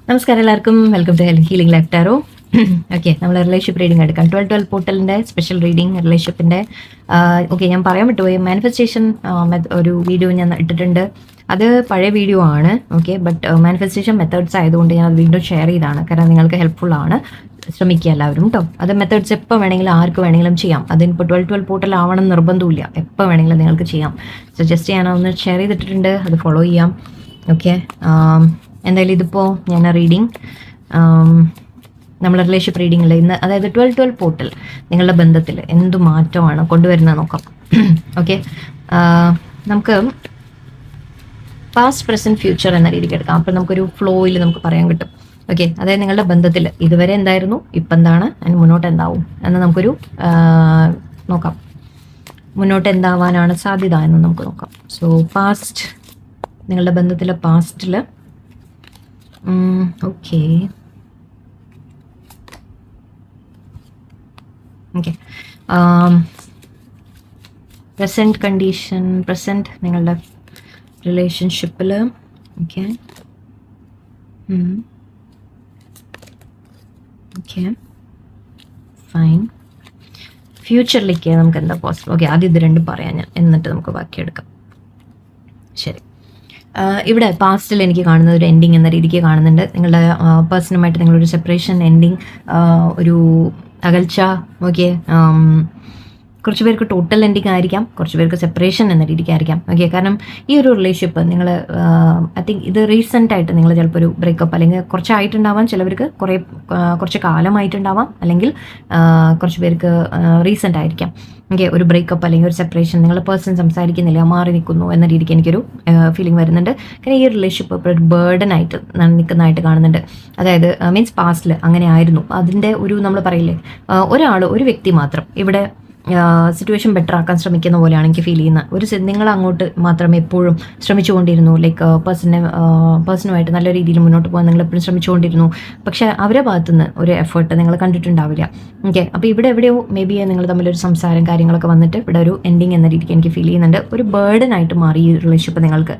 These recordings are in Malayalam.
നമസ്കാരം എല്ലാവർക്കും, welcome to healing life tarot. Okay, നമ്മൾ റിലേഷൻഷിപ്പ് റീഡിംഗ് എടുക്കാം. 12 പോർട്ടലിൻ്റെ സ്പെഷ്യൽ റീഡിംഗ് റിലേഷൻഷിപ്പിൻ്റെ. ഓക്കെ, ഞാൻ പറയാൻ പറ്റുപോയി, മാനിഫെസ്റ്റേഷൻ ഒരു വീഡിയോ ഞാൻ ഇട്ടിട്ടുണ്ട്. അത് പഴയ വീഡിയോ ആണ്. ഓക്കെ, ബട്ട് മാനിഫെസ്റ്റേഷൻ മെത്തേഡ്സ് ആയതുകൊണ്ട് ഞാൻ അത് വീണ്ടും ഷെയർ ചെയ്താണ്. കാരണം നിങ്ങൾക്ക് ഹെൽപ്ഫുൾ ആണ്. ശ്രമിക്കുക എല്ലാവരും കേട്ടോ. അത് മെത്തേഡ്സ് എപ്പോൾ വേണമെങ്കിലും ആർക്ക് വേണമെങ്കിലും ചെയ്യാം. അതിനിപ്പോൾ 12 പോർട്ടൽ ആവണം നിർബന്ധമില്ല. എപ്പോൾ വേണമെങ്കിലും നിങ്ങൾക്ക് ചെയ്യാം. സോ ജസ്റ്റ് ഞാൻ ഒന്ന് ഷെയർ ചെയ്തിട്ടുണ്ട്, അത് ഫോളോ ചെയ്യാം. ഓക്കെ, എന്തായാലും ഇതിപ്പോൾ ഞാൻ റീഡിങ് നമ്മൾ റിലേഷൻഷിപ്പ് റീഡിങ്ങിൽ ഇന്ന്, അതായത് 12 പോർട്ടൽ നിങ്ങളുടെ ബന്ധത്തിൽ എന്ത് മാറ്റമാണ് കൊണ്ടുവരുന്നത് നോക്കാം. ഓക്കെ, നമുക്ക് പാസ്റ്റ് പ്രസൻറ്റ് ഫ്യൂച്ചർ എന്ന രീതിക്ക് എടുക്കാം. അപ്പോൾ നമുക്കൊരു ഫ്ലോയിൽ നമുക്ക് പറയാൻ കിട്ടും. ഓക്കെ, അതായത് നിങ്ങളുടെ ബന്ധത്തിൽ ഇതുവരെ എന്തായിരുന്നു, ഇപ്പം എന്താണ്, അതിന് മുന്നോട്ട് എന്താവും എന്ന് നമുക്കൊരു നോക്കാം. മുന്നോട്ട് എന്താവാനാണ് സാധ്യത എന്ന് നമുക്ക് നോക്കാം. സോ പാസ്റ്റ്, നിങ്ങളുടെ ബന്ധത്തിലെ പാസ്റ്റിൽ okay okay present condition, present നിങ്ങളുടെ റിലേഷൻഷിപ്പിൽ. Okay okay fine. ഫ്യൂച്ചറിലേക്ക് നമുക്ക് എന്താ പോസിബിൾ. ഓക്കെ, ആദ്യം ഇത് രണ്ടും പറയാം ഞാൻ, എന്നിട്ട് നമുക്ക് ബാക്കിയെടുക്കാം. ശരി, ഇവിടെ പാസ്റ്റിൽ എനിക്ക് കാണുന്നത് ഒരു എൻഡിങ് എന്ന രീതിക്ക് കാണുന്നുണ്ട്. നിങ്ങളുടെ പേഴ്സണുമായിട്ട് നിങ്ങളൊരു സെപ്പറേഷൻ, എൻഡിങ്, ഒരു അകൽച്ച. ഓക്കെ, കുറച്ച് പേർക്ക് ടോട്ടൽ എൻഡിങ് ആയിരിക്കാം, കുറച്ച് പേർക്ക് സെപ്പറേഷൻ എന്ന രീതിക്കായിരിക്കാം. ഓക്കെ, കാരണം ഈ ഒരു റിലേഷൻഷിപ്പ് നിങ്ങൾ ഐ തിങ്ക് ഇത് റീസെൻ്റ് ആയിട്ട് നിങ്ങൾ ചിലപ്പോൾ ഒരു ബ്രേക്കപ്പ്, അല്ലെങ്കിൽ കുറച്ചായിട്ടുണ്ടാവാം, ചിലവർക്ക് കുറച്ച് കാലമായിട്ടുണ്ടാവാം, അല്ലെങ്കിൽ കുറച്ച് പേർക്ക് റീസെൻ്റ് ആയിരിക്കാം. ഓക്കെ, ഒരു ബ്രേക്കപ്പ് അല്ലെങ്കിൽ ഒരു സെപ്പറേഷൻ, നിങ്ങൾ പേഴ്സൺ സംസാരിക്കുന്നില്ല, മാറി നിൽക്കുന്നു എന്ന രീതിക്ക് എനിക്കൊരു ഫീലിംഗ് വരുന്നുണ്ട്. കാരണം ഈ റിലേഷൻഷിപ്പ് ഇപ്പോൾ ഒരു ബേർഡൻ ആയിട്ട് നിൽക്കുന്നതായിട്ട് കാണുന്നുണ്ട്. അതായത് മീൻസ് പാസ്റ്റിൽ അങ്ങനെ ആയിരുന്നു. അതിൻ്റെ ഒരു നമ്മൾ പറയില്ലേ, ഒരു വ്യക്തി മാത്രം ഇവിടെ സിറ്റുവേഷൻ ബെറ്റർ ആക്കാൻ ശ്രമിക്കുന്ന പോലെയാണ് എനിക്ക് ഫീൽ ചെയ്യുന്നത്. നിങ്ങൾ അങ്ങോട്ട് മാത്രമേ എപ്പോഴും ശ്രമിച്ചുകൊണ്ടിരുന്നു, ലൈക്ക് പേഴ്സണുമായിട്ട് നല്ല രീതിയിൽ മുന്നോട്ട് പോകാൻ നിങ്ങൾ എപ്പോഴും ശ്രമിച്ചുകൊണ്ടിരുന്നു. പക്ഷേ അവരുടെ ഭാഗത്തുനിന്ന് ഒരു എഫേർട്ട് നിങ്ങൾ കണ്ടിട്ടുണ്ടാവില്ല. ഓക്കെ, അപ്പോൾ ഇവിടെ എവിടെയോ മേ ബി നിങ്ങൾ തമ്മിലൊരു സംസാരം കാര്യങ്ങളൊക്കെ വന്നിട്ട് ഇവിടെ ഒരു എൻഡിങ് എന്ന രീതിക്ക് എനിക്ക് ഫീൽ ചെയ്യുന്നുണ്ട്. ഒരു ബേർഡൻ ആയിട്ട് മാറി ഈ റിലേഷൻഷിപ്പ് നിങ്ങൾക്ക്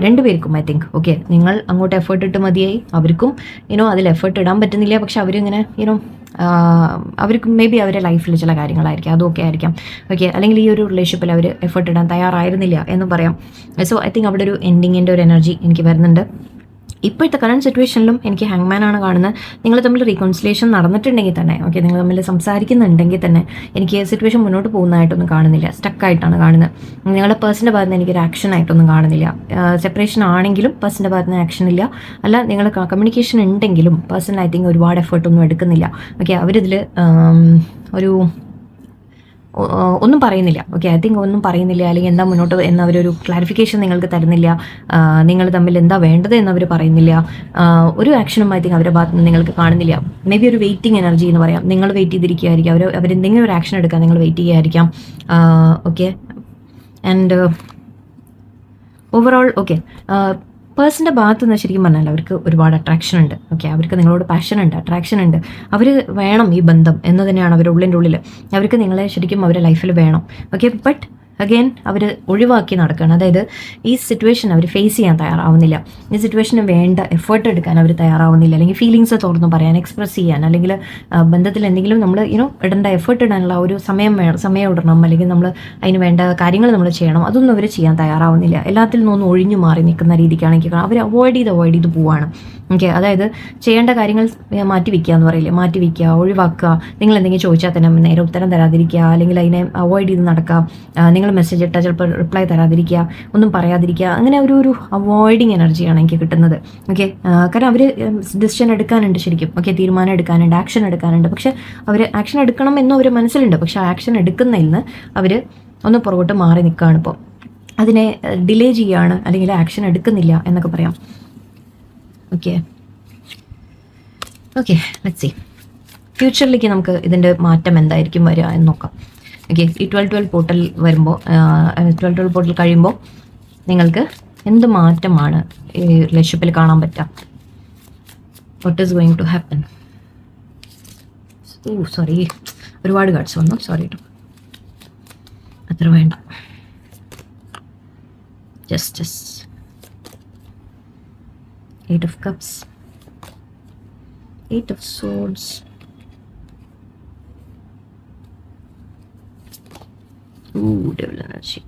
രണ്ടുപേർക്കും. ഐ തിങ്ക് ഓക്കെ, നിങ്ങൾ അങ്ങോട്ട് എഫേർട്ട് ഇട്ട് മതിയായി, അവർക്കും അതിൽ എഫേർട്ട് ഇടാൻ പറ്റുന്നില്ല. പക്ഷെ അവരിങ്ങനെ അവർക്ക് മേ ബി അവരുടെ ലൈഫിൽ ചില കാര്യങ്ങളായിരിക്കും, അതൊക്കെ ആയിരിക്കാം. ഓക്കെ, അല്ലെങ്കിൽ ഈ ഒരു റിലേഷൻഷിപ്പിൽ അവർ എഫേർട്ട് ഇടാൻ തയ്യാറായിരുന്നില്ല എന്ന് പറയാം. സോ ഐ തിങ്ക് അവിടെ ഒരു എൻഡിങ്ങിൻ്റെ ഒരു എനർജി എനിക്ക് വരുന്നുണ്ട്. ഇപ്പോഴത്തെ കറണ്ട് സിറ്റുവേഷനിലും എനിക്ക് ഹാങ്മാനാണ് കാണുന്നത്. നിങ്ങൾ തമ്മിൽ റീകൺസിലേഷൻ നടന്നിട്ടുണ്ടെങ്കിൽ തന്നെ, ഓക്കെ, നിങ്ങൾ തമ്മിൽ സംസാരിക്കുന്നുണ്ടെങ്കിൽ തന്നെ എനിക്ക് സിറ്റുവേഷൻ മുന്നോട്ട് പോകുന്നതായിട്ടൊന്നും കാണുന്നില്ല. സ്റ്റക്കായിട്ടാണ് കാണുന്നത്. നിങ്ങളുടെ പേഴ്സൻ്റെ ഭാഗത്ത് നിന്ന് എനിക്കൊരു ആക്ഷൻ ആയിട്ടൊന്നും കാണുന്നില്ല. സെപ്പറേഷൻ ആണെങ്കിലും പേഴ്സൻ്റെ ഭാഗത്ത് നിന്ന് ആക്ഷൻ ഇല്ല. അല്ല, നിങ്ങൾ കമ്മ്യൂണിക്കേഷൻ ഉണ്ടെങ്കിലും പേഴ്സൺ ഐ തിങ്ക് ഒരുപാട് എഫേർട്ടൊന്നും എടുക്കുന്നില്ല. ഓക്കെ, അവരിതിൽ ഒന്നും പറയുന്നില്ല. ഓക്കെ, ഐ തിങ്ക് ഒന്നും പറയുന്നില്ല, അല്ലെങ്കിൽ എന്താ മുന്നോട്ട് എന്നവരൊരു ക്ലാരിഫിക്കേഷൻ നിങ്ങൾക്ക് തരുന്നില്ല. നിങ്ങൾ തമ്മിൽ എന്താ വേണ്ടത് എന്നവർ പറയുന്നില്ല. ഒരു ആക്ഷനും ഐ തിങ്ക് അവരുടെ ഭാഗത്ത് നിന്ന് നിങ്ങൾക്ക് കാണുന്നില്ല. മേ ബി ഒരു വെയിറ്റിംഗ് എനർജി എന്ന് പറയാം. നിങ്ങൾ വെയിറ്റ് ചെയ്തിരിക്കുകയായിരിക്കും, അവരെന്തെങ്കിലും ഒരു ആക്ഷൻ എടുക്കാൻ നിങ്ങൾ വെയിറ്റ് ചെയ്യുകയായിരിക്കാം. ഓക്കെ, ആൻഡ് ഓവറോൾ ഓക്കെ, പേഴ്സൻ്റെ ഭാഗത്ത് നിന്ന് ശരിക്കും പറഞ്ഞാൽ അവർക്ക് ഒരുപാട് അട്രാക്ഷൻ ഉണ്ട്. ഓക്കെ, അവർക്ക് നിങ്ങളോട് പാഷൻ ഉണ്ട്, അട്രാക്ഷൻ ഉണ്ട്. അവർ വേണം ഈ ബന്ധം എന്ന് തന്നെയാണ് അവരുടെ ഉള്ളിൽ. അവർക്ക് നിങ്ങളെ ശരിക്കും അവരുടെ ലൈഫിൽ വേണം. ഓക്കെ, ബട്ട് അഗെയിൻ അവർ ഒഴിവാക്കി നടക്കുകയാണ്. അതായത് ഈ സിറ്റുവേഷൻ അവർ ഫേസ് ചെയ്യാൻ തയ്യാറാവുന്നില്ല. ഈ സിറ്റുവേഷന് വേണ്ട എഫേർട്ട് എടുക്കാൻ അവർ തയ്യാറാവുന്നില്ല, അല്ലെങ്കിൽ ഫീലിങ്സ് തുറന്ന് പറയാൻ, എക്സ്പ്രസ് ചെയ്യാൻ, അല്ലെങ്കിൽ ബന്ധത്തിൽ എന്തെങ്കിലും നമ്മൾ ഇടേണ്ട എഫേർട്ട് ഇടാനുള്ള ഒരു സമയം ഇടണം, അല്ലെങ്കിൽ നമ്മൾ അതിന് വേണ്ട കാര്യങ്ങൾ നമ്മൾ ചെയ്യണം. അതൊന്നും അവർ ചെയ്യാൻ തയ്യാറാവുന്നില്ല. എല്ലാത്തിൽ നിന്നും ഒഴിഞ്ഞു മാറി നിൽക്കുന്ന രീതിക്കാണ് എനിക്ക് കാണാം. അവർ അവോയ്ഡ് ചെയ്ത് പോവുകയാണ്. ഓക്കെ, അതായത് ചെയ്യേണ്ട കാര്യങ്ങൾ മാറ്റി വയ്ക്കുക എന്ന് പറയില്ലേ, മാറ്റി വയ്ക്കുക, ഒഴിവാക്കുക. നിങ്ങൾ എന്തെങ്കിലും ചോദിച്ചാൽ തന്നെ നേരെ ഉത്തരം തരാതിരിക്കുക, അല്ലെങ്കിൽ അതിനെ അവോയ്ഡ് ചെയ്ത് നടക്കുക. നിങ്ങൾ മെസ്സേജ് ഇട്ടാൽ ചിലപ്പോൾ റിപ്ലൈ തരാതിരിക്കുക, ഒന്നും പറയാതിരിക്കുക. അങ്ങനെ ഒരു അവോയ്ഡിങ് എനർജിയാണ് എനിക്ക് കിട്ടുന്നത്. ഓക്കെ, കാരണം അവർ ഡിസിഷൻ എടുക്കാനുണ്ട് ശരിക്കും. ഓക്കെ, തീരുമാനം എടുക്കാനുണ്ട്, ആക്ഷൻ എടുക്കാനുണ്ട്. പക്ഷെ അവർ ആക്ഷൻ എടുക്കണം എന്നും അവർ മനസ്സിലുണ്ട്. പക്ഷെ ആക്ഷൻ എടുക്കുന്നതിൽ നിന്ന് അവർ ഒന്ന് പുറകോട്ട് മാറി നിൽക്കുകയാണ്. ഇപ്പോൾ അതിനെ ഡിലേ ചെയ്യുകയാണ്, അല്ലെങ്കിൽ ആക്ഷൻ എടുക്കുന്നില്ല എന്നൊക്കെ പറയാം. ഓക്കെ ഓക്കെ ലെറ്റ്സ് സീ ഫ്യൂച്ചറിലേക്ക് നമുക്ക് ഇതിൻ്റെ മാറ്റം എന്തായിരിക്കും വരിക എന്ന് നോക്കാം. ഓക്കെ, ഈ 12 പോർട്ടൽ വരുമ്പോൾ, 12 പോർട്ടൽ കഴിയുമ്പോൾ നിങ്ങൾക്ക് എന്ത് മാറ്റമാണ് ഈ റിലേഷൻഷിപ്പിൽ കാണാൻ പറ്റുക? What is going to happen? Sorry, ഒരുപാട് കാർഡ്സ് വന്നു, സോറി കേട്ടോ, അത്ര വേണ്ട. Justice, 8 of Cups, 8 of Swords, Devil energy.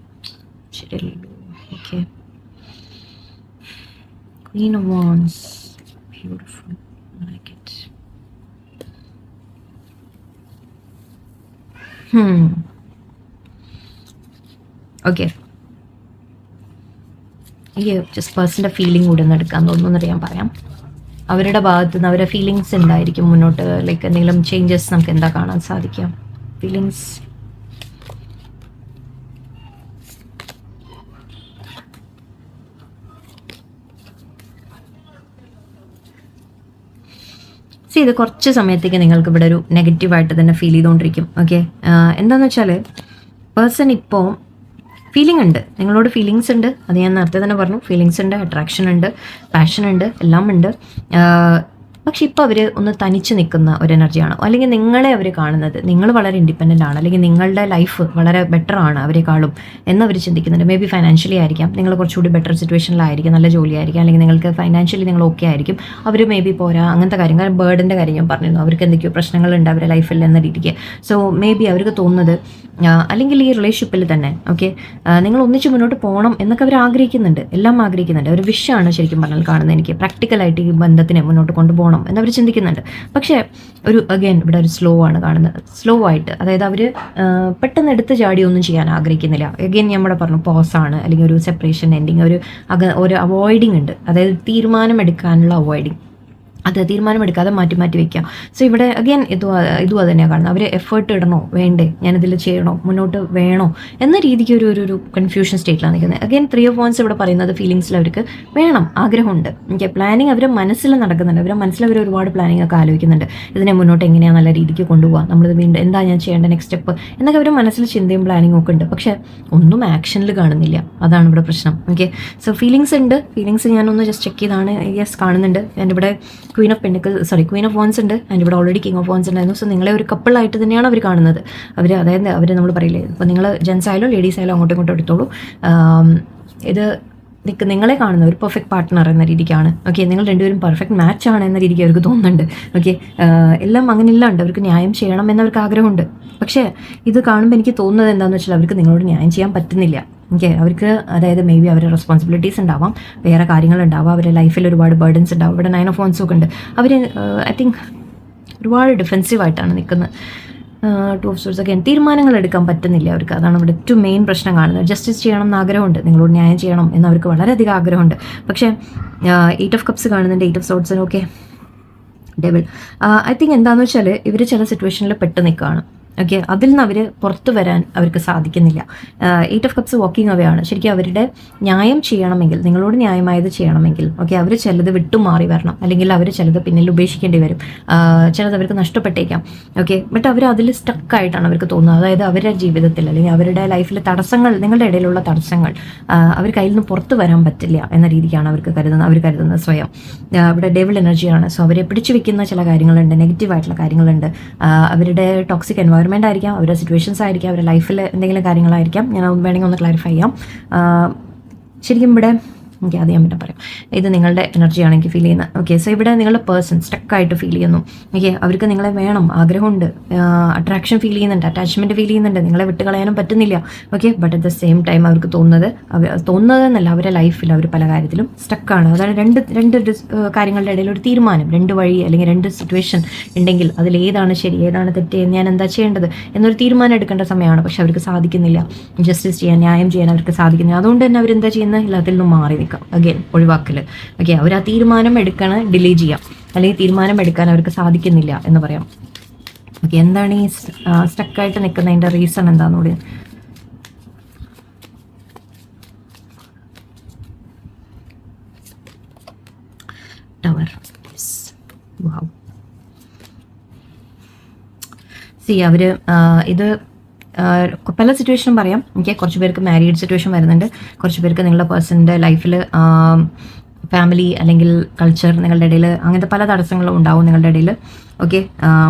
Okay. Queen of Wands, beautiful, I like it. Okay, ഈ ജസ്റ്റ് പേഴ്സൻ്റെ ഫീലിംഗ് കൂടി ഒന്ന് എടുക്കാൻ തോന്നുന്നു ഞാൻ പറയാം. അവരുടെ ഭാഗത്തു നിന്ന് അവരുടെ ഫീലിങ്സ് ഉണ്ടായിരിക്കും മുന്നോട്ട്, ലൈക്ക് എന്തെങ്കിലും ചേഞ്ചസ് നമുക്ക് എന്താ കാണാൻ സാധിക്കാം? ഫീലിങ്സ്, ഇത് കുറച്ച് സമയത്തേക്ക് നിങ്ങൾക്ക് ഇവിടെ ഒരു നെഗറ്റീവായിട്ട് തന്നെ ഫീൽ ചെയ്തുകൊണ്ടിരിക്കും. ഓക്കെ, എന്താണെന്ന് വെച്ചാൽ പേഴ്സൺ ഇപ്പോൾ ഫീലിംഗ് ഉണ്ട്, നിങ്ങളോട് ഫീലിങ്സ് ഉണ്ട്. അത് ഞാൻ നേരത്തെ തന്നെ പറഞ്ഞു, ഫീലിങ്സ് ഉണ്ട്, അട്രാക്ഷൻ ഉണ്ട്, പാഷൻ ഉണ്ട്, എല്ലാം ഉണ്ട്. പക്ഷെ ഇപ്പോൾ അവർ ഒന്ന് തനിച്ച് നിൽക്കുന്ന ഒരു എനർജിയാണ്. അല്ലെങ്കിൽ നിങ്ങളെ അവർ കാണുന്നത്, നിങ്ങൾ വളരെ ഇൻഡിപെൻഡൻ്റ് ആണ്, അല്ലെങ്കിൽ നിങ്ങളുടെ ലൈഫ് വളരെ ബെറ്റർ ആണ് അവരെക്കാളും എന്നവർ ചിന്തിക്കുന്നുണ്ട്. മേ ബി ഫൈനാൻഷ്യലി ആയിരിക്കാം, നിങ്ങൾ കുറച്ചുകൂടി ബെറ്റർ സിറ്റുവേഷനിലായിരിക്കും, നല്ല ജോലിയായിരിക്കും, അല്ലെങ്കിൽ നിങ്ങൾക്ക് ഫൈനാൻഷ്യലി നിങ്ങൾ ഓക്കെ ആയിരിക്കും. അവർ മേ ബി പോരാ, അങ്ങനത്തെ കാര്യങ്ങൾ, ബേർഡിൻ്റെ കാര്യം ഞാൻ പറഞ്ഞിരുന്നു, അവർക്ക് എന്തൊക്കെയോ പ്രശ്നങ്ങളുണ്ട് അവരുടെ ലൈഫിൽ എന്ന രീതിക്ക്. സോ മേ ബി അവർക്ക് തോന്നുന്നത്, അല്ലെങ്കിൽ ഈ റിലേഷൻഷിപ്പിൽ തന്നെ ഓക്കെ നിങ്ങൾ ഒന്നിച്ച് മുന്നോട്ട് പോകണം എന്നൊക്കെ അവർ ആഗ്രഹിക്കുന്നുണ്ട്, എല്ലാം ആഗ്രഹിക്കുന്നുണ്ട്. ഒരു വിഷയമാണ് ശരിക്കും പറഞ്ഞാൽ കാണുന്നത്. എനിക്ക് പ്രാക്ടിക്കലായിട്ട് ഈ ബന്ധത്തിനെ മുന്നോട്ട് കൊണ്ടുപോകണം എന്നവർ ചിന്തിക്കുന്നുണ്ട്. പക്ഷേ ഒരു അഗൈൻ ഇവിടെ ഒരു സ്ലോ ആണ് കാണുന്നത്, സ്ലോ ആയിട്ട്. അതായത് അവർ പെട്ടെന്ന് എടുത്ത് ചാടി ഒന്നും ചെയ്യാൻ ആഗ്രഹിക്കുന്നില്ല. അഗൈൻ നമ്മുടെ പറഞ്ഞു പോസാണ്, അല്ലെങ്കിൽ ഒരു സെപ്പറേഷൻ എൻഡിങ്, ഒരു അവോയ്ഡിങ് ഉണ്ട്. അതായത് തീരുമാനം എടുക്കാനുള്ള അവോയ്ഡിങ്, അത് തീരുമാനമെടുക്കാതെ മാറ്റി മാറ്റി വെക്കാം. സോ ഇവിടെ അഗൈൻ ഇതും അത് തന്നെയാണ് കാണുന്നത്. അവർ എഫേർട്ട് ഇടണോ വേണ്ടേ, ഞാനിതിൽ ചെയ്യണോ, മുന്നോട്ട് വേണോ എന്ന രീതിക്ക് ഒരു കൺഫ്യൂഷൻ സ്റ്റേറ്റിലാണ് നിൽക്കുന്നത്. അഗൈൻ 3 of Wands ഇവിടെ പറയുന്നത് ഫീലിങ്സിൽ അവർക്ക് വേണം, ആഗ്രഹമുണ്ട്. ഓക്കെ, പ്ലാനിങ് അവരുടെ മനസ്സിൽ നടക്കുന്നുണ്ട്. അവരുടെ മനസ്സിൽ അവർ ഒരുപാട് പ്ലാനിങ് ഒക്കെ ആലോചിക്കുന്നുണ്ട്. ഇതിനെ മുന്നോട്ട് എങ്ങനെയാണ് നല്ല രീതിക്ക് കൊണ്ടുപോകാം, നമ്മളിത് വീണ്ടും എന്താ ഞാൻ ചെയ്യേണ്ട നെക്സ്റ്റ് സ്റ്റെപ്പ് എന്നൊക്കെ അവർ മനസ്സിൽ ചിന്തയും പ്ലാനിങ്ങും ഒക്കെ ഉണ്ട്. പക്ഷേ ഒന്നും ആക്ഷനിൽ കാണുന്നില്ല, അതാണ് ഇവിടെ പ്രശ്നം. ഓക്കെ, സോ ഫീലിങ്സ് ഉണ്ട്. ഫീലിങ്സ് ഞാനൊന്ന് ജസ്റ്റ് ചെക്ക് ചെയ്താണ്. യെസ്, കാണുന്നുണ്ട്. എൻ്റെ ഇവിടെ ക്വീൻ ഓഫ് വാൻസ് ഉണ്ട്, ആൻഡ് ഇവിടെ ഓൾറെഡി കിങ് ഓഫ് വാൻസ് ഉണ്ടായിരുന്നു. സോ നിങ്ങളെ ഒരു കപ്പിളായിട്ട് തന്നെയാണ് അവർ കാണുന്നത്. അതായത് അവർ നമ്മൾ പറയില്ലേ, ഇപ്പോൾ നിങ്ങൾ ജെൻസ് ആയാലും ലേഡീസ് ആയാലും അങ്ങോട്ടും ഇങ്ങോട്ടും എടുത്തോളൂ, ഇത് നിങ്ങളെ കാണുന്ന ഒരു പെർഫെക്റ്റ് പാർട്ട്ണർ എന്ന രീതിക്കാണ്. ഓക്കെ, നിങ്ങൾ രണ്ടുപേരും പെർഫെക്റ്റ് മാച്ചാണ് എന്ന രീതിക്ക് അവർക്ക് തോന്നുന്നുണ്ട്. ഓക്കെ, എല്ലാം അങ്ങനെ ഇല്ലാണ്ട് അവർക്ക് ന്യായം ചെയ്യണം എന്നവർക്ക് ആഗ്രഹമുണ്ട്. പക്ഷേ ഇത് കാണുമ്പോൾ എനിക്ക് തോന്നുന്നത് എന്താണെന്ന് വെച്ചാൽ അവർക്ക് നിങ്ങളോട് ന്യായം ചെയ്യാൻ പറ്റുന്നില്ല. ഓക്കെ, അവർക്ക് അതായത് മേ ബി അവരുടെ റെസ്പോൺസിബിലിറ്റീസ് ഉണ്ടാവാം, വേറെ കാര്യങ്ങളുണ്ടാവാം, അവരുടെ ലൈഫിൽ ഒരുപാട് ബർഡൻസ് ഉണ്ടാവും. ഇവിടെ 9 of Wands ഒക്കെ ഉണ്ട്. അവർ ഐ തിങ്ക് ഒരുപാട് ഡിഫെൻസീവായിട്ടാണ് നിൽക്കുന്നത്. 2 of Swords ഒക്കെ തീരുമാനങ്ങൾ എടുക്കാൻ പറ്റുന്നില്ല അവർക്ക്. അതാണ് ഇവിടെ ഏറ്റവും മെയിൻ പ്രശ്നം കാണുന്നത്. ജസ്റ്റിസ് ചെയ്യണം എന്ന് ആഗ്രഹമുണ്ട്, നിങ്ങളോട് ന്യായം ചെയ്യണം എന്ന് അവർക്ക് വളരെയധികം ആഗ്രഹമുണ്ട്. പക്ഷേ 8 of Cups കാണുന്നുണ്ട്, 8 of Swords. Okay, devil. I think എന്താണെന്ന് വെച്ചാൽ ഇവർ ചില സിറ്റുവേഷനിൽ പെട്ട് നിൽക്കുകയാണ്. ഓക്കെ, അതിൽ നിന്ന് അവർ പുറത്തു വരാൻ അവർക്ക് സാധിക്കുന്നില്ല. 8 of Cups വാക്കിംഗ് അവേ ആണ്. ശരിക്കും അവരുടെ ന്യായം ചെയ്യണമെങ്കിൽ, നിങ്ങളോട് ന്യായമായത് ചെയ്യണമെങ്കിൽ ഓക്കെ, അവർ ചിലത് വിട്ടുമാറി വരണം, അല്ലെങ്കിൽ അവർ ചിലത് പിന്നിൽ ഉപേക്ഷിക്കേണ്ടി വരും, ചിലത് അവർക്ക് നഷ്ടപ്പെട്ടേക്കാം. ഓക്കെ, ബട്ട് അവർ അതിൽ സ്റ്റക്കായിട്ടാണ് അവർക്ക് തോന്നുന്നത്. അതായത് അവരുടെ ജീവിതത്തിൽ അല്ലെങ്കിൽ അവരുടെ ലൈഫിലെ തടസ്സങ്ങൾ, നിങ്ങളുടെ ഇടയിലുള്ള തടസ്സങ്ങൾ, അവർ കയ്യിൽ നിന്ന് പുറത്തു വരാൻ പറ്റില്ല എന്ന രീതിക്കാണ് അവർ കരുതുന്നത് സ്വയം. ഇവിടെ ഡെവിൾ എനർജിയാണ്. സോ അവരെ പിടിച്ചു വെക്കുന്ന ചില കാര്യങ്ങളുണ്ട്, നെഗറ്റീവായിട്ടുള്ള കാര്യങ്ങളുണ്ട്. അവരുടെ ടോക്സിക് എൻവയോൺമെൻറ്റ് ആയിരിക്കാം, അവരുടെ സിറ്റുവേഷൻസ് ആയിരിക്കാം, അവരുടെ ലൈഫിൽ എന്തെങ്കിലും കാര്യങ്ങളായിരിക്കാം. ഞാൻ വേണമെങ്കിൽ ഒന്ന് ക്ലാരിഫൈ ചെയ്യാം. ശരിക്കും ഇവിടെ ഓക്കെ, അത് ഞാൻ പിന്നെ പറയാം. ഇത് നിങ്ങളുടെ എനർജിയാണ് എനിക്ക് ഫീൽ ചെയ്യുന്നത്. ഓക്കെ, സോ ഇവിടെ നിങ്ങളുടെ പേഴ്സൺ സ്റ്റക്കായിട്ട് ഫീൽ ചെയ്യുന്നു. ഓക്കെ, അവർക്ക് നിങ്ങളെ വേണം, ആഗ്രഹമുണ്ട്, അട്രാക്ഷൻ ഫീൽ ചെയ്യുന്നുണ്ട്, അറ്റാച്ച്മെൻറ്റ് ഫീൽ ചെയ്യുന്നുണ്ട്, നിങ്ങളെ വിട്ട് കളയാനും പറ്റുന്നില്ല. Okay, but at the same time അവർക്ക് തോന്നുന്നതെന്നല്ല, അവരുടെ ലൈഫിൽ അവർ പല കാര്യത്തിലും സ്റ്റക്കാണ്. അതാണ് രണ്ട് കാര്യങ്ങളുടെ ഇടയിൽ ഒരു തീരുമാനം, 2 വഴി അല്ലെങ്കിൽ 2 സിറ്റുവേഷൻ ഉണ്ടെങ്കിൽ അതിലേതാണ് ശരി, ഏതാണ് തെറ്റ്, ഞാൻ എന്താ ചെയ്യേണ്ടത് എന്നൊരു തീരുമാനം എടുക്കേണ്ട സമയമാണ്. പക്ഷെ അവർക്ക് സാധിക്കുന്നില്ല, ജസ്റ്റിസ് ചെയ്യാൻ, ന്യായം ചെയ്യാൻ അവർക്ക് സാധിക്കുന്നില്ല. അതുകൊണ്ട് തന്നെ അവരെന്താ ചെയ്യുന്നത്, എല്ലാത്തിൽ നിന്നും മാറി നിൽക്കാം. അഗൈൻ ഒഴിവാക്കൽ. ഓക്കെ, അവർ ആ തീരുമാനം എടുക്കണം, ഡിലേ ചെയ്യാം, അല്ലെങ്കിൽ തീരുമാനം എടുക്കാൻ അവർക്ക് സാധിക്കുന്നില്ല എന്ന് പറയാം. ഓക്കെ, എന്താണ് ഈ സ്റ്റക്കായിട്ട് നിൽക്കുന്നതിൻ്റെ റീസൺ എന്താണെന്നുകൂടി? ടവർ. സി അവർ ഇത് പല സിറ്റുവേഷനും പറയാം. ഓക്കെ, കുറച്ച് പേർക്ക് മാരീഡ് സിറ്റുവേഷൻ വരുന്നുണ്ട്, കുറച്ച് പേർക്ക് നിങ്ങളുടെ പേഴ്സണിൻ്റെ ലൈഫിൽ ഫാമിലി അല്ലെങ്കിൽ കൾച്ചർ നിങ്ങളുടെ ഇടയിൽ അങ്ങനത്തെ പല തടസ്സങ്ങളും ഉണ്ടാവും നിങ്ങളുടെ ഇടയിൽ. ഓക്കെ,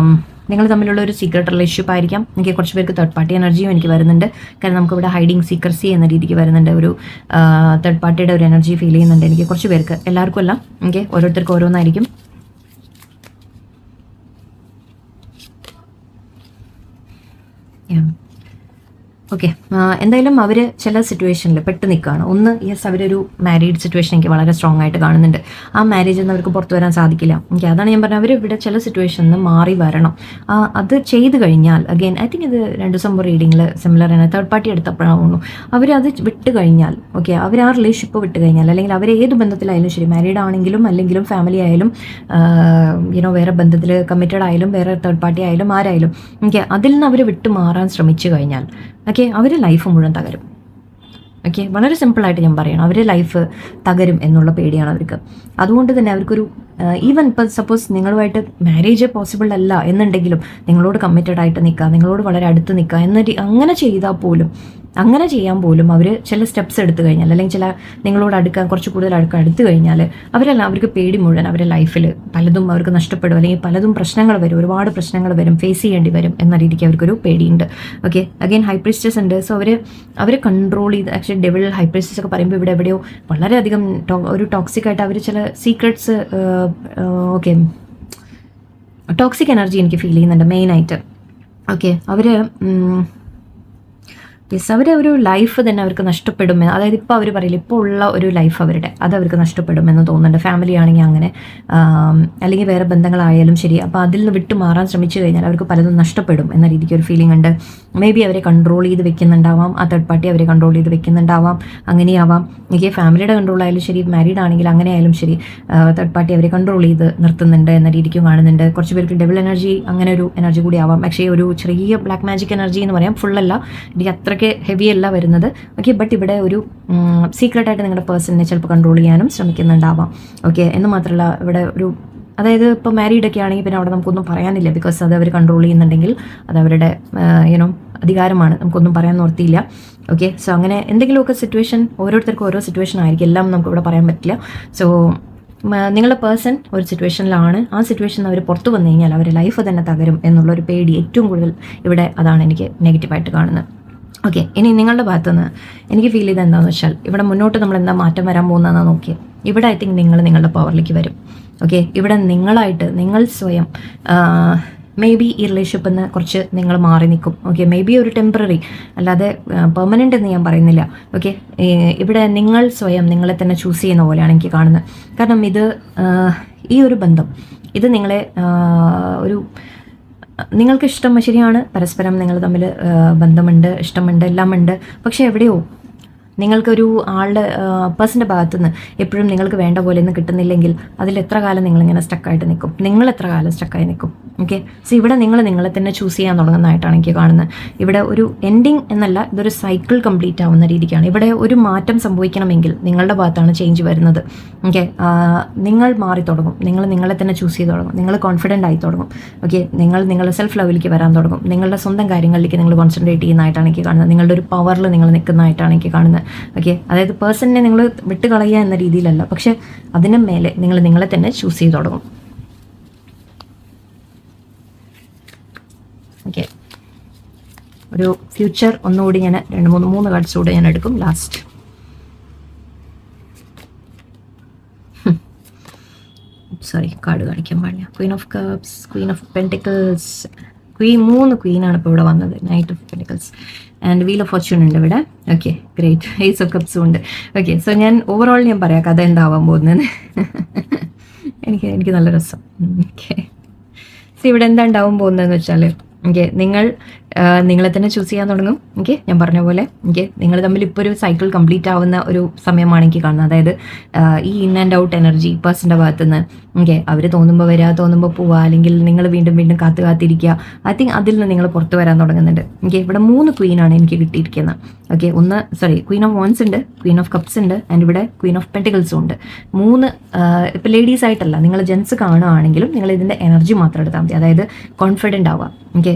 നിങ്ങൾ തമ്മിലുള്ള ഒരു സീക്രട്ട് റിലേഷൻഷിപ്പ് ആയിരിക്കാം. എനിക്ക് കുറച്ച് പേർക്ക് തേർഡ് പാർട്ടി എനർജിയും എനിക്ക് വരുന്നുണ്ട്. കാരണം നമുക്കിവിടെ ഹൈഡിങ് സീക്രസി എന്ന രീതിക്ക് വരുന്നുണ്ട്. ഒരു തേർഡ് പാർട്ടിയുടെ ഒരു എനർജി ഫീൽ ചെയ്യുന്നുണ്ട് എനിക്ക് കുറച്ച് പേർക്ക്, എല്ലാവർക്കും അല്ല. ഓക്കെ, ഓരോരുത്തർക്കും ഓരോന്നായിരിക്കും. ഓക്കെ, എന്തായാലും അവർ ചില സിറ്റുവേഷനിൽ പെട്ട് നിൽക്കുകയാണ്. ഒന്ന്, യെസ്, അവരൊരു മാരീഡ് സിറ്റുവേഷൻ എനിക്ക് വളരെ സ്ട്രോങ് ആയിട്ട് കാണുന്നുണ്ട്. ആ മാരേജിൽ നിന്ന് അവർക്ക് പുറത്തു വരാൻ സാധിക്കില്ല. ഓക്കെ, അതാണ് ഞാൻ പറഞ്ഞത്. അവർ ഇവിടെ ചില സിറ്റുവേഷനിൽ നിന്ന് മാറി വരണം. അത് ചെയ്ത് കഴിഞ്ഞാൽ അഗെയിൻ ഐ തിങ്ക് ഇത് 2 ദിവസം റീഡിങ്ങിൽ സിമിലർ ആണ്. തേർഡ് പാർട്ടി എടുത്തപ്പോഴാവുന്നു അവരത് വിട്ട് കഴിഞ്ഞാൽ, ഓക്കെ, അവർ ആ റിലേഷൻഷിപ്പ് വിട്ട് കഴിഞ്ഞാൽ, അല്ലെങ്കിൽ അവർ ഏത് ബന്ധത്തിലായാലും ശരി, മാരീഡ് ആണെങ്കിലും അല്ലെങ്കിലും ഫാമിലി ആയാലും വേറെ ബന്ധത്തിൽ കമ്മിറ്റഡ് ആയാലും വേറെ തേർഡ് പാർട്ടി ആയാലും ആരായാലും, ഓക്കെ, അതിൽ നിന്ന് അവർ വിട്ട് മാറാൻ ശ്രമിച്ചു കഴിഞ്ഞാൽ, ഓക്കെ, അവർ ലൈഫ് മുഴുവൻ തകരും. ഓക്കെ, വളരെ സിമ്പിളായിട്ട് ഞാൻ പറയണം, അവർ ലൈഫ് തകരും എന്നുള്ള പേടിയാണ് അവർക്ക്. അതുകൊണ്ട് തന്നെ അവർക്കൊരു ഈവൻ ഇപ്പം സപ്പോസ് നിങ്ങളുമായിട്ട് മാരേജ് പോസിബിൾ അല്ല എന്നുണ്ടെങ്കിലും നിങ്ങളോട് കമ്മിറ്റഡ് ആയിട്ട് നിൽക്കുക, നിങ്ങളോട് വളരെ അടുത്ത് നിൽക്കുക അങ്ങനെ ചെയ്താൽ പോലും, അങ്ങനെ ചെയ്യാൻ പോലും അവർ ചില സ്റ്റെപ്സ് എടുത്തു കഴിഞ്ഞാൽ, അല്ലെങ്കിൽ ചില നിങ്ങളോട് കുറച്ച് കൂടുതൽ അടുത്ത് കഴിഞ്ഞാൽ അവരെല്ലാം, അവർക്ക് പേടി മുഴുവൻ അവരുടെ ലൈഫിൽ പലതും അവർക്ക് നഷ്ടപ്പെടും, അല്ലെങ്കിൽ പലതും പ്രശ്നങ്ങൾ വരും, ഒരുപാട് പ്രശ്നങ്ങൾ വരും, ഫേസ് ചെയ്യേണ്ടി വരും എന്ന രീതിക്ക് അവർക്കൊരു പേടിയുണ്ട്. ഓക്കെ, അഗെയിൻ ഹൈ പ്രീസ്റ്റസ് ഉണ്ട്. സോ അവർ കൺട്രോൾ ചെയ്ത്, ആക്ച്വലി ഡെവിൾ ഹൈ പ്രീസ്റ്റസ് ഒക്കെ പറയുമ്പോൾ ഇവിടെ എവിടെയോ വളരെയധികം ഒരു ടോക്സിക് ആയിട്ട് അവർ ചില സീക്രട്സ്, ഓക്കെ, ടോക്സിക് എനർജി എനിക്ക് ഫീൽ ചെയ്യുന്നുണ്ട് മെയിനായിട്ട്. ഓക്കെ, അവരുടെ ഒരു ലൈഫ് തന്നെ അവർക്ക് നഷ്ടപ്പെടുമെന്ന്, അതായത് ഇപ്പോൾ അവർ പറയില്ല, ഇപ്പോൾ ഉള്ള ഒരു ലൈഫ് അവരുടെ അത് അവർക്ക് നഷ്ടപ്പെടുമെന്ന് തോന്നുന്നുണ്ട്. ഫാമിലി ആണെങ്കിൽ അങ്ങനെ, അല്ലെങ്കിൽ വേറെ ബന്ധങ്ങളായാലും ശരി. അപ്പോൾ അതിൽ നിന്ന് വിട്ടു മാറാൻ ശ്രമിച്ചു കഴിഞ്ഞാൽ അവർക്ക് പലതും നഷ്ടപ്പെടും എന്ന രീതിക്ക് ഒരു ഫീലിംഗ് ഉണ്ട്. മേ ബി അവരെ കൺട്രോൾ ചെയ്ത് വെക്കുന്നുണ്ടാവാം, ആ തേർഡ് പാർട്ടി അവരെ കൺട്രോൾ ചെയ്ത് വെക്കുന്നുണ്ടാവാം, അങ്ങനെയാവാം. എനിക്ക് ഫാമിലിയുടെ കൺട്രോൾ ആയാലും ശരി, മാരീഡ് ആണെങ്കിൽ അങ്ങനെ ആയാലും ശരി, തേർഡ് പാർട്ടി അവരെ കൺട്രോൾ ചെയ്ത് നിർത്തുന്നുണ്ട് എന്ന രീതിക്കും കാണുന്നുണ്ട്. കുറച്ച് പേർക്ക് ഡബിൾ എനർജി, അങ്ങനെ ഒരു എനർജി കൂടി ആവാം. പക്ഷേ ഒരു ചെറിയ ബ്ലാക്ക് മാജിക് എനർജി എന്ന് പറയാം, ഫുള്ളല്ല, എനിക്ക് അത്രയ്ക്ക് ഹെവി അല്ല വരുന്നത്. ഓക്കെ, ബട്ട് ഇവിടെ ഒരു സീക്രട്ടായിട്ട് നിങ്ങളുടെ പേഴ്സണിനെ ചിലപ്പോൾ കൺട്രോൾ ചെയ്യാനും ശ്രമിക്കുന്നുണ്ടാവാം. ഓക്കെ, എന്ന് മാത്രമല്ല ഇവിടെ ഒരു, അതായത് ഇപ്പോൾ മാരീഡൊക്കെ ആണെങ്കിൽ പിന്നെ അവിടെ നമുക്കൊന്നും പറയാനില്ല, ബിക്കോസ് അത് അവർ കൺട്രോൾ ചെയ്യുന്നുണ്ടെങ്കിൽ അത് അവരുടെ അധികാരമാണ്, നമുക്കൊന്നും പറയാൻ നിർത്തിയില്ല. ഓക്കെ, സോ അങ്ങനെ എന്തെങ്കിലുമൊക്കെ സിറ്റുവേഷൻ, ഓരോരുത്തർക്കും ഓരോ സിറ്റുവേഷൻ ആയിരിക്കും, എല്ലാം നമുക്കിവിടെ പറയാൻ പറ്റില്ല. സോ നിങ്ങളുടെ പേഴ്സൺ ഒരു സിറ്റുവേഷനിലാണ്, ആ സിറ്റുവേഷൻ അവർ പുറത്തു വന്നു കഴിഞ്ഞാൽ അവരുടെ ലൈഫ് തന്നെ തകരും എന്നുള്ളൊരു പേടി ഏറ്റവും കൂടുതൽ ഇവിടെ, അതാണ് എനിക്ക് നെഗറ്റീവായിട്ട് കാണുന്നത്. ഓക്കെ, ഇനി നിങ്ങളുടെ ഭാഗത്തുനിന്ന് എനിക്ക് ഫീൽ ചെയ്ത് എന്താണെന്ന് വെച്ചാൽ, ഇവിടെ മുന്നോട്ട് നമ്മൾ എന്താ മാറ്റം വരാൻ പോകുന്നതെന്നാണ് നോക്കിയത്. ഇവിടെ ഐ തിങ്ക് നിങ്ങൾ നിങ്ങളുടെ പവറിലേക്ക് വരും. ഓക്കെ, ഇവിടെ നിങ്ങളായിട്ട്, നിങ്ങൾ സ്വയം മേ ബി ഈ റിലേഷൻഷിപ്പിൽ നിന്ന് കുറച്ച് നിങ്ങൾ മാറി നിൽക്കും. ഓക്കെ, മേ ബി ഒരു ടെമ്പററി, അല്ലാതെ പെർമനൻ്റ് എന്ന് ഞാൻ പറയുന്നില്ല. ഓക്കെ, ഇവിടെ നിങ്ങൾ സ്വയം നിങ്ങളെ തന്നെ ചൂസ് ചെയ്യുന്ന പോലെയാണ് എനിക്ക് കാണുന്നത്. കാരണം ഈ ഒരു ബന്ധം, ഇത് നിങ്ങളെ ഒരു, നിങ്ങൾക്ക് ഇഷ്ടം ശരിയാണ്, പരസ്പരം നിങ്ങൾ തമ്മിൽ ബന്ധമുണ്ട്, ഇഷ്ടമുണ്ട്, എല്ലാം ഉണ്ട്. പക്ഷേ എവിടെയോ നിങ്ങൾക്കൊരു ആളുടെ പേഴ്സൻ്റെ ഭാഗത്തുനിന്ന് എപ്പോഴും നിങ്ങൾക്ക് വേണ്ട പോലെ ഒന്നും കിട്ടുന്നില്ലെങ്കിൽ അതിൽ എത്ര കാലം നിങ്ങളിങ്ങനെ സ്റ്റക്കായിട്ട് നിൽക്കും, നിങ്ങൾ എത്ര കാലം സ്റ്റക്കായി നിൽക്കും. ഓക്കെ, സോ ഇവിടെ നിങ്ങളെ തന്നെ ചൂസ് ചെയ്യാൻ തുടങ്ങുന്നതായിട്ടാണ് എനിക്ക് കാണുന്നത്. ഇവിടെ ഒരു എൻഡിങ് എന്നല്ല, ഇതൊരു സൈക്കിൾ കംപ്ലീറ്റ് ആവുന്ന രീതിക്കാണ്. ഇവിടെ ഒരു മാറ്റം സംഭവിക്കണമെങ്കിൽ നിങ്ങളുടെ ഭാഗത്താണ് ചേഞ്ച് വരുന്നത്. ഓക്കെ, നിങ്ങൾ മാറി തുടങ്ങും, നിങ്ങളെ തന്നെ ചൂസ് ചെയ്ത് തുടങ്ങും, നിങ്ങൾ കോൺഫിഡൻ്റ് ആയി തുടങ്ങും. ഓക്കെ, നിങ്ങളുടെ സെൽഫ് ലെവലിലേക്ക് വരാൻ തുടങ്ങും, നിങ്ങളുടെ സ്വന്തം കാര്യങ്ങളിലേക്ക് നിങ്ങൾ കോൺസെൻട്രേറ്റ് ചെയ്യുന്നതായിട്ടാണ് എനിക്ക് കാണുന്നത്. നിങ്ങളുടെ ഒരു പവറിൽ നിങ്ങൾ നിൽക്കുന്നതായിട്ടാണ് എനിക്ക് കാണുന്നത്. ഓക്കെ, അതായത് പേഴ്സണിനെ നിങ്ങൾ വിട്ടുകളയുക എന്ന രീതിയിലല്ല, പക്ഷെ അതിന് മേലെ നിങ്ങളെ തന്നെ ചൂസ് ചെയ്ത് തുടങ്ങും. ഓക്കെ, ഒരു ഫ്യൂച്ചർ ഒന്നുകൂടി ഞാൻ 3 കാർഡ്സ് കൂടെ ഞാൻ എടുക്കും ലാസ്റ്റ്. സോറി, കാർഡ് കാണിക്കാൻ പാടില്ല. Queen of cups, Queen of pentacles, 3 ക്വീനാണ് ഇപ്പോൾ ഇവിടെ വന്നത്. Night of pentacles and wheel of Fortune ഉണ്ട് ഇവിടെ. Okay, great. ഏസ് ഓഫ് കപ്സും ഉണ്ട്. ഓക്കെ, സോ ഞാൻ ഓവറോൾ ഞാൻ പറയാം കഥ എന്താവാൻ പോകുന്നത്. എനിക്ക് നല്ല രസം. ഓക്കെ, സോ ഇവിടെ എന്താ ഉണ്ടാവാൻ പോകുന്നതെന്ന് വെച്ചാൽ, ഓക്കെ, നിങ്ങളെ തന്നെ ചൂസ് ചെയ്യാൻ തുടങ്ങും. ഓക്കെ, ഞാൻ പറഞ്ഞ പോലെ, ഓക്കെ, നിങ്ങൾ തമ്മിൽ ഇപ്പോൾ ഒരു സൈക്കിൾ കംപ്ലീറ്റ് ആവുന്ന ഒരു സമയമാണ് എനിക്ക് കാണുന്നത്. അതായത് ഈ ഇൻ ആൻഡ് ഔട്ട് എനർജി പേഴ്സൻ്റെ ഭാഗത്തുനിന്ന്, ഓക്കെ, അവർ തോന്നുമ്പോൾ വരിക, തോന്നുമ്പോൾ പോവുക, അല്ലെങ്കിൽ നിങ്ങൾ വീണ്ടും കാത്തിരിക്കുക. ഐ തിങ്ക് അതിൽ നിന്ന് നിങ്ങൾ പുറത്ത് വരാൻ തുടങ്ങുന്നുണ്ട്. ഓക്കെ, ഇവിടെ 3 ക്വീനാണ് എനിക്ക് കിട്ടിയിരിക്കുന്നത്. ഓക്കെ, ക്വീൻ ഓഫ് വോൺസ് ഉണ്ട്, ക്വീൻ ഓഫ് കപ്സ് ഉണ്ട്, ആൻഡ് ഇവിടെ ക്വീൻ ഓഫ് പെൻറ്റിക്കിൾസും ഉണ്ട്. 3 ഇപ്പോൾ ലേഡീസ് ആയിട്ടല്ല, നിങ്ങൾ ജെൻസ് കാണുകയാണെങ്കിലും നിങ്ങൾ ഇതിൻ്റെ എനർജി മാത്രം എടുത്താൽ മതി. അതായത് കോൺഫിഡൻ്റ് ആവുക, ഓക്കെ,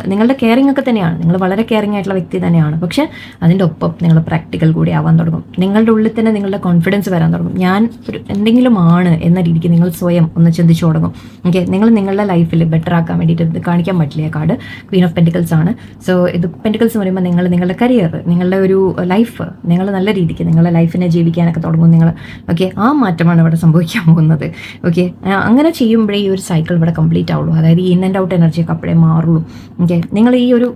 നിങ്ങളുടെ കെയറിങ് ഒക്കെ തന്നെയാണ്, നിങ്ങൾ വളരെ കെയറിങ് ആയിട്ടുള്ള വ്യക്തി തന്നെയാണ്. പക്ഷേ അതിൻ്റെ ഒപ്പം നിങ്ങൾ പ്രാക്ടിക്കൽ കൂടി ആവാൻ തുടങ്ങും. നിങ്ങളുടെ ഉള്ളിൽ തന്നെ നിങ്ങളുടെ കോൺഫിഡൻസ് വരാൻ തുടങ്ങും. ഞാൻ ഒരു എന്തെങ്കിലും ആണ് എന്ന രീതിക്ക് നിങ്ങൾ സ്വയം ഒന്ന് ചിന്തിച്ചു തുടങ്ങും. ഓക്കെ, നിങ്ങൾ നിങ്ങളുടെ ലൈഫിൽ ബെറ്റർ ആക്കാൻ വേണ്ടിയിട്ട് ഇത് കാണിക്കാൻ പറ്റില്ല. കാർഡ് ക്വീൻ ഓഫ് പെൻറ്റിക്കിൾസ് ആണ്. സോ ഇത് പെൻറ്റിക്കിൾസ് എന്ന് പറയുമ്പോൾ നിങ്ങളുടെ കരിയർ, നിങ്ങളുടെ ഒരു ലൈഫ്, നിങ്ങൾ നല്ല രീതിക്ക് നിങ്ങളുടെ ലൈഫിനെ ജീവിക്കാനൊക്കെ തുടങ്ങും നിങ്ങൾ. ഓക്കെ, ആ മാറ്റമാണ് ഇവിടെ സംഭവിക്കാൻ പോകുന്നത്. ഓക്കെ, അങ്ങനെ ചെയ്യുമ്പോഴേ ഈ ഒരു സൈക്കിൾ ഇവിടെ കംപ്ലീറ്റ് ആവുള്ളൂ. അതായത് ഈ ഇൻ ആൻഡ് ഔട്ട് എനർജിയൊക്കെ അപ്പോഴേ മാറുള്ളൂ. ഓക്കെ, നിങ്ങൾ ഈ ഒരു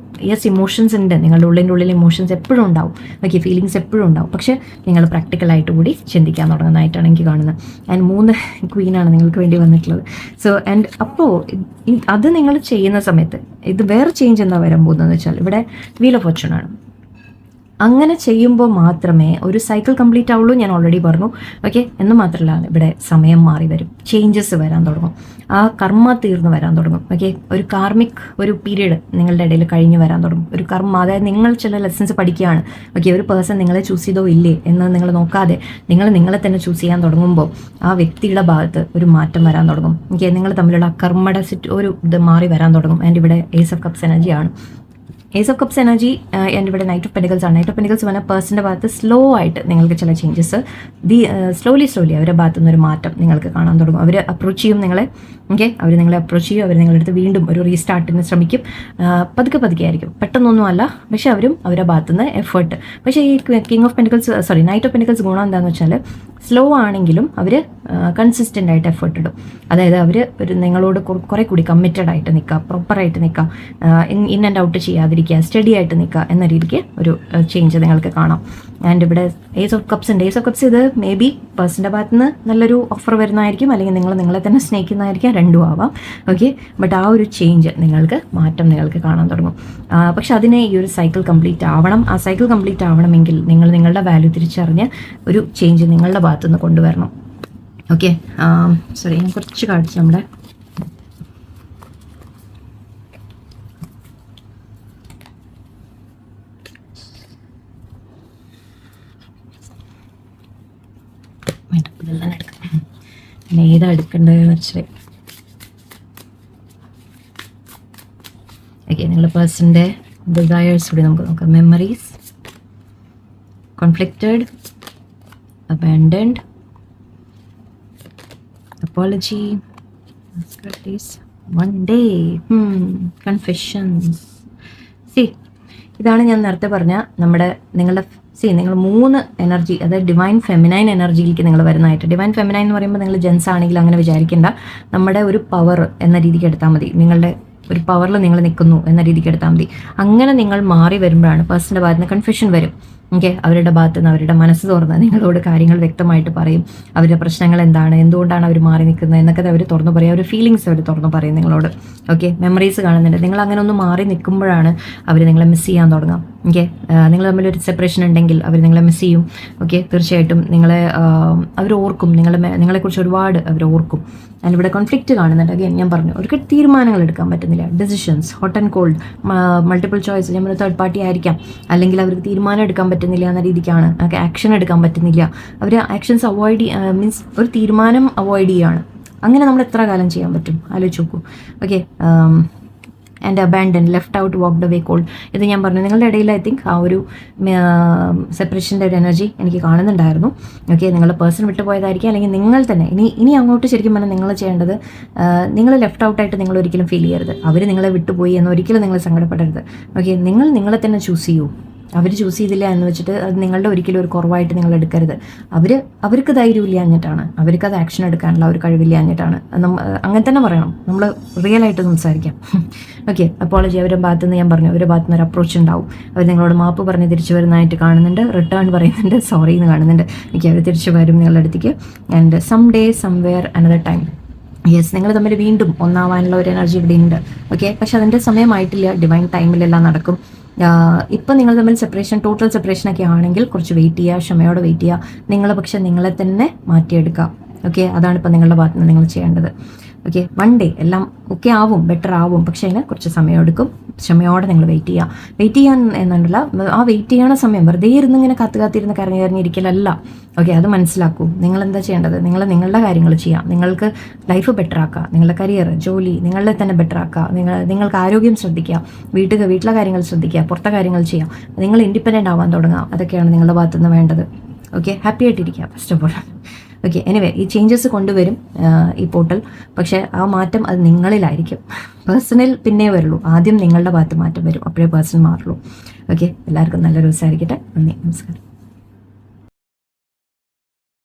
ഇമോഷൻസ് ഉണ്ട്, നിങ്ങളുടെ ഉള്ളിൽ ഇമോഷൻസ് എപ്പോഴും ഉണ്ടാവും. ഓക്കെ, ഫീലിങ്സ് എപ്പോഴും ഉണ്ടാവും. പക്ഷേ നിങ്ങൾ പ്രാക്ടിക്കലായിട്ട് കൂടി ചിന്തിക്കാൻ തുടങ്ങുന്നതായിട്ടാണ് എനിക്ക് കാണുന്നത്. ആൻഡ് 3 ക്വീനാണ് നിങ്ങൾക്ക് വേണ്ടി വന്നിട്ടുള്ളത്. സോ ആൻഡ് അപ്പോൾ അത് നിങ്ങൾ ചെയ്യുന്ന സമയത്ത് ഇത് വേറെ ചേഞ്ച് എന്താ വരാൻ പോകുന്നതെന്ന് വെച്ചാൽ ഇവിടെ വീൽ ഓഫ് ഫോർച്യൂൺ ആണ്. അങ്ങനെ ചെയ്യുമ്പോൾ മാത്രമേ ഒരു സൈക്കിൾ കംപ്ലീറ്റ് ആവുള്ളൂ. ഞാൻ ഓൾറെഡി പറഞ്ഞു. ഓക്കെ, എന്ന് മാത്രമല്ല ഇവിടെ സമയം മാറി വരും, ചേഞ്ചസ് വരാൻ തുടങ്ങും, ആ കർമ്മ തീർന്നു വരാൻ തുടങ്ങും. ഓക്കെ, ഒരു കാർമിക് ഒരു പീരീഡ് നിങ്ങളുടെ ഇടയിൽ കഴിഞ്ഞ് വരാൻ തുടങ്ങും. ഒരു കർമ്മ, അതായത് നിങ്ങൾ ചില ലെസൺസ് പഠിക്കുകയാണ്. ഓക്കെ, ഒരു പേഴ്സൺ നിങ്ങളെ ചൂസ് ചെയ്തോ ഇല്ലേ എന്ന് നിങ്ങൾ നോക്കാതെ നിങ്ങളെ തന്നെ ചൂസ് ചെയ്യാൻ തുടങ്ങുമ്പോൾ ആ വ്യക്തിയുടെ ഭാഗത്ത് ഒരു മാറ്റം വരാൻ തുടങ്ങും. ഓക്കെ, നിങ്ങൾ തമ്മിലുള്ള കർമ്മയുടെ ഒരു ഇത് മാറി വരാൻ തുടങ്ങും. ആൻഡ് ഇവിടെ ഏസ് ഓഫ് കപ്സ് എനർജിയാണ്. Ace of cups energy and ഇവിടെ നൈറ്റ് ഓഫ് പെൻറ്റിക്കിൾസ് ആണ്. നൈറ്റ് ഓഫ് പെൻറ്റിക്കിൾസ് പറഞ്ഞാൽ പേഴ്സൻ്റെ ഭാഗത്ത് സ്ലോ ആയിട്ട് നിങ്ങൾക്ക് ചില ചേഞ്ചസ് സ്ലോലി അവരുടെ ഭാഗത്തു നിന്നൊരു മാറ്റം നിങ്ങൾക്ക് കാണാൻ തുടങ്ങും. അവർ അപ്രോച്ച് ചെയ്യും നിങ്ങളെ. ഓക്കെ, അവർ നിങ്ങളെ അപ്രോച്ച് ചെയ്യും, അവർ നിങ്ങളുടെ അടുത്ത് വീണ്ടും ഒരു റീസ്റ്റാർട്ടിന് ശ്രമിക്കും. പതുക്കെ ആയിരിക്കും, പെട്ടെന്നൊന്നും അല്ല. പക്ഷേ അവരുടെ ഭാഗത്തു നിന്ന് എഫേർട്ട്. പക്ഷേ ഈ king of pentacles night of pentacles ഗുണം എന്താണെന്ന് വെച്ചാൽ സ്ലോ ആണെങ്കിലും അവർ കൺസിസ്റ്റൻ്റ് ആയിട്ട് എഫേർട്ട് ഇടും. അതായത് അവർ നിങ്ങളോട് കുറേ കൂടി കമ്മിറ്റഡ് ആയിട്ട് നിൽക്കുക, പ്രോപ്പറായിട്ട് നിൽക്കുക, ഇൻ ആൻഡ് ഔട്ട് ചെയ്യാതിരിക്കുക, സ്റ്റഡി ആയിട്ട് നിൽക്കുക എന്ന രീതിക്ക് ഒരു ചേഞ്ച് നിങ്ങൾക്ക് കാണാം. ആൻഡ് ഇവിടെ ഏസ് ഓഫ് കപ്സ് ഉണ്ട്. ഏസ് ഓഫ് കപ്സ് ഇത് മേ ബി പേഴ്സൻ്റെ ഭാഗത്ത് നിന്ന് നല്ലൊരു ഓഫർ വരുന്നതായിരിക്കും, അല്ലെങ്കിൽ നിങ്ങളെ തന്നെ സ്നേഹിക്കുന്നതായിരിക്കും, രണ്ടും ആവാം. ഓക്കെ, ബട്ട് ആ ഒരു ചേഞ്ച് മാറ്റം നിങ്ങൾക്ക് കാണാൻ തുടങ്ങും. പക്ഷെ അതിനെ ഈ ഒരു സൈക്കിൾ കംപ്ലീറ്റ് ആവണം. ആ സൈക്കിൾ കംപ്ലീറ്റ് ആവണമെങ്കിൽ നിങ്ങളുടെ വാല്യൂ തിരിച്ചറിഞ്ഞ് ഒരു ചേഞ്ച് നിങ്ങളുടെ ഭാഗത്തുനിന്ന് കൊണ്ടുവരണം. ഓക്കെ, സോറി, ഞാൻ കുറച്ച് കാണിച്ചു നമ്മുടെ ഏതാ എടുക്കേണ്ടതെന്ന് വെച്ചാൽ ഓക്കെ, നിങ്ങളുടെ പേഴ്സൻ്റെ ഡിസയേഴ്സ് കൂടി നമുക്ക് നോക്കാം. Memories, conflicted, abandoned, apology, one day, confessions. ഇതാണ് ഞാൻ നേരത്തെ പറഞ്ഞ നിങ്ങളുടെ നിങ്ങൾ 3 എനർജി, അതായത് ഡിവൈൻ ഫെമിനൈൻ എനർജിയിലേക്ക് നിങ്ങൾ വരുന്നതായിട്ട്. ഡിവൈൻ ഫെമിനൈൻ എന്ന് പറയുമ്പോൾ നിങ്ങൾ ജെൻസ് ആണെങ്കിൽ അങ്ങനെ വിചാരിക്കേണ്ട, നമ്മുടെ ഒരു പവർ എന്ന രീതിക്ക് എടുത്താൽ മതി. നിങ്ങളുടെ ഒരു പവറിൽ നിങ്ങൾ നിൽക്കുന്നു എന്ന രീതിക്ക് എടുത്താൽ മതി. അങ്ങനെ നിങ്ങൾ മാറി വരുമ്പോഴാണ് പേഴ്സൻ്റെ ഭാഗത്ത് നിന്ന് കൺഫ്യൂഷൻ വരും. ഓക്കെ, അവരുടെ ഭാഗത്ത് നിന്ന് അവരുടെ മനസ്സ് തുറന്ന് നിങ്ങളോട് കാര്യങ്ങൾ വ്യക്തമായിട്ട് പറയും. അവരുടെ പ്രശ്നങ്ങൾ എന്താണ്, എന്തുകൊണ്ടാണ് അവർ മാറി നിൽക്കുന്നത് എന്നൊക്കെ അവർ തുറന്നു പറയും. അവരുടെ ഫീലിങ്സ് അവർ തുറന്നു പറയും നിങ്ങളോട്. ഓക്കെ, മെമ്മറീസ് കാണുന്നുണ്ട്. നിങ്ങൾ അങ്ങനെ ഒന്ന് മാറി നിൽക്കുമ്പോഴാണ് അവർ നിങ്ങളെ മിസ് ചെയ്യാൻ തുടങ്ങാം. ഓക്കെ, നിങ്ങൾ തമ്മിലൊരു സെപ്പറേഷൻ ഉണ്ടെങ്കിൽ അവർ നിങ്ങളെ മിസ് ചെയ്യും. ഓക്കെ, തീർച്ചയായിട്ടും അവർ ഓർക്കും, നിങ്ങളെക്കുറിച്ച് ഒരുപാട് അവർ ഓർക്കും. ആൻഡ് ഇവിടെ കോൺഫ്ലിക്റ്റ് കാണുന്നുണ്ട്. അഗൈൻ ഞാൻ പറഞ്ഞു, അവർക്ക് തീരുമാനങ്ങൾ എടുക്കാൻ പറ്റുന്നില്ല. Decisions, hot and called, multiple choice. നമ്മൾ തേർഡ് പാർട്ടി ആയിരിക്കാം, അല്ലെങ്കിൽ അവർക്ക് തീരുമാനം എടുക്കാൻ പറ്റുന്നില്ല എന്ന രീതിക്കാണ്. ആക്ഷൻ എടുക്കാൻ പറ്റുന്നില്ല. അവർ ആക്ഷൻസ് മീൻസ് ഒരു തീരുമാനം അവോയ്ഡ് ചെയ്യുകയാണ്. അങ്ങനെ നമ്മൾ എത്ര കാലം ചെയ്യാൻ പറ്റും, ആലോചിച്ച് നോക്കൂ. Okay, and abandon, left out, walked away, cold. ഇത് ഞാൻ പറഞ്ഞു, നിങ്ങളുടെ ഇടയിൽ ഐ തിങ്ക് ആ ഒരു സെപ്പറേഷൻ്റെ ഒരു എനർജി എനിക്ക് കാണുന്നുണ്ടായിരുന്നു. ഓക്കെ, നിങ്ങളുടെ പേഴ്സൺ വിട്ടുപോയതായിരിക്കും, അല്ലെങ്കിൽ നിങ്ങൾ തന്നെ ഇനി അങ്ങോട്ട് ശരിക്കും പറഞ്ഞാൽ നിങ്ങൾ ചെയ്യേണ്ടത്, നിങ്ങൾ ലെഫ്റ്റ് ഔട്ടായിട്ട് നിങ്ങൾ ഒരിക്കലും ഫീൽ ചെയ്യരുത്. അവർ നിങ്ങളെ വിട്ടുപോയി എന്ന് ഒരിക്കലും നിങ്ങൾ സങ്കടപ്പെടരുത്. ഓക്കെ, നിങ്ങളെ തന്നെ ചൂസ് ചെയ്യൂ. അവർ ചൂസ് ചെയ്തില്ല എന്ന് വെച്ചിട്ട് അത് നിങ്ങളുടെ ഒരിക്കലും ഒരു കുറവായിട്ട് നിങ്ങൾ എടുക്കരുത്. അവർക്ക് ധൈര്യമില്ല എന്നിട്ടാണ്, അവർക്കത് ആക്ഷൻ എടുക്കാനുള്ള ഒരു കഴിവില്ല എന്നിട്ടാണ്. അങ്ങനെ തന്നെ പറയണം, നമ്മൾ റിയലായിട്ട് സംസാരിക്കാം. ഓക്കെ, അപ്പോളജി അവരുടെ ഭാഗത്തുനിന്ന് ഞാൻ പറഞ്ഞു, അവരുടെ ഭാഗത്തുനിന്ന് ഒരു അപ്രോച്ച് ഉണ്ടാവും. അവർ നിങ്ങളോട് മാപ്പ് പറഞ്ഞ് തിരിച്ചു വരുന്നതായിട്ട് കാണുന്നുണ്ട്. റിട്ടേൺ പറയുന്നുണ്ട്, സോറി എന്ന് കാണുന്നുണ്ട്. ഓക്കെ, അവർ തിരിച്ചു വരും നിങ്ങളുടെ അടുത്തേക്ക്. And some day somewhere another time. Yes, നിങ്ങൾ തമ്മിൽ വീണ്ടും ഒന്നാവാനുള്ള ഒരു എനർജി ഇവിടെ ഉണ്ട്. ഓക്കെ, പക്ഷെ അതിൻ്റെ സമയമായിട്ടില്ല. ഡിവൈൻ ടൈമിലെല്ലാം നടക്കും. ഇപ്പം നിങ്ങൾ തമ്മിൽ ടോട്ടൽ സെപ്പറേഷനൊക്കെ ആണെങ്കിൽ കുറച്ച് വെയിറ്റ് ചെയ്യുക, ക്ഷമയോടെ വെയിറ്റ് ചെയ്യുക. നിങ്ങൾ പക്ഷെ നിങ്ങളെ തന്നെ മാറ്റിയെടുക്കുക. ഓക്കെ, അതാണ് ഇപ്പം നിങ്ങളുടെ ഭാഗത്ത് നിന്ന് നിങ്ങൾ ചെയ്യേണ്ടത്. ഓക്കെ, വൺ ഡേ എല്ലാം ഓക്കെ ആവും, ബെറ്റർ ആവും. പക്ഷേ അതിന് കുറച്ച് സമയം എടുക്കും. ക്ഷമയോടെ നിങ്ങൾ വെയിറ്റ് ചെയ്യാൻ എന്നുണ്ടല്ല, ആ വെയിറ്റ് ചെയ്യണ സമയം വെറുതെ ഇരുന്ന് ഇങ്ങനെ കാത്തിരുന്ന് കരഞ്ഞിരിക്കലല്ല. ഓക്കെ, അത് മനസ്സിലാക്കൂ. നിങ്ങൾ എന്താ ചെയ്യേണ്ടത്? നിങ്ങൾ നിങ്ങളുടെ കാര്യങ്ങൾ ചെയ്യാം. നിങ്ങൾക്ക് ലൈഫ് ബെറ്റർ ആക്കുക, നിങ്ങളുടെ കരിയർ, ജോലി നിങ്ങളെ തന്നെ ബെറ്റർ ആക്കുക. നിങ്ങൾക്ക് ആരോഗ്യം ശ്രദ്ധിക്കുക, വീട്ടിലെ കാര്യങ്ങൾ ശ്രദ്ധിക്കുക, പുറത്തെ കാര്യങ്ങൾ ചെയ്യാം. നിങ്ങൾ ഇൻഡിപെൻഡൻ്റ് ആവാൻ തുടങ്ങുക. അതൊക്കെയാണ് നിങ്ങളുടെ ഭാഗത്തുനിന്ന് വേണ്ടത്. ഓക്കെ, ഹാപ്പി ആയിട്ടിരിക്കുക first of all. Okay, anyway ഈ ചേഞ്ചസ് കൊണ്ടുവരും ഈ പോർട്ടൽ. പക്ഷേ ആ മാറ്റം അത് നിങ്ങളിലായിരിക്കും. പേഴ്സണൽ പിന്നെ വരുള്ളൂ. ആദ്യം നിങ്ങളുടെ ഭാഗത്ത് മാറ്റം വരും, അപ്പോഴേ പേഴ്സണൽ മാറുള്ളൂ. ഓക്കെ, എല്ലാവർക്കും നല്ലൊരു ദിവസമായിരിക്കട്ടെ. നന്ദി, നമസ്കാരം.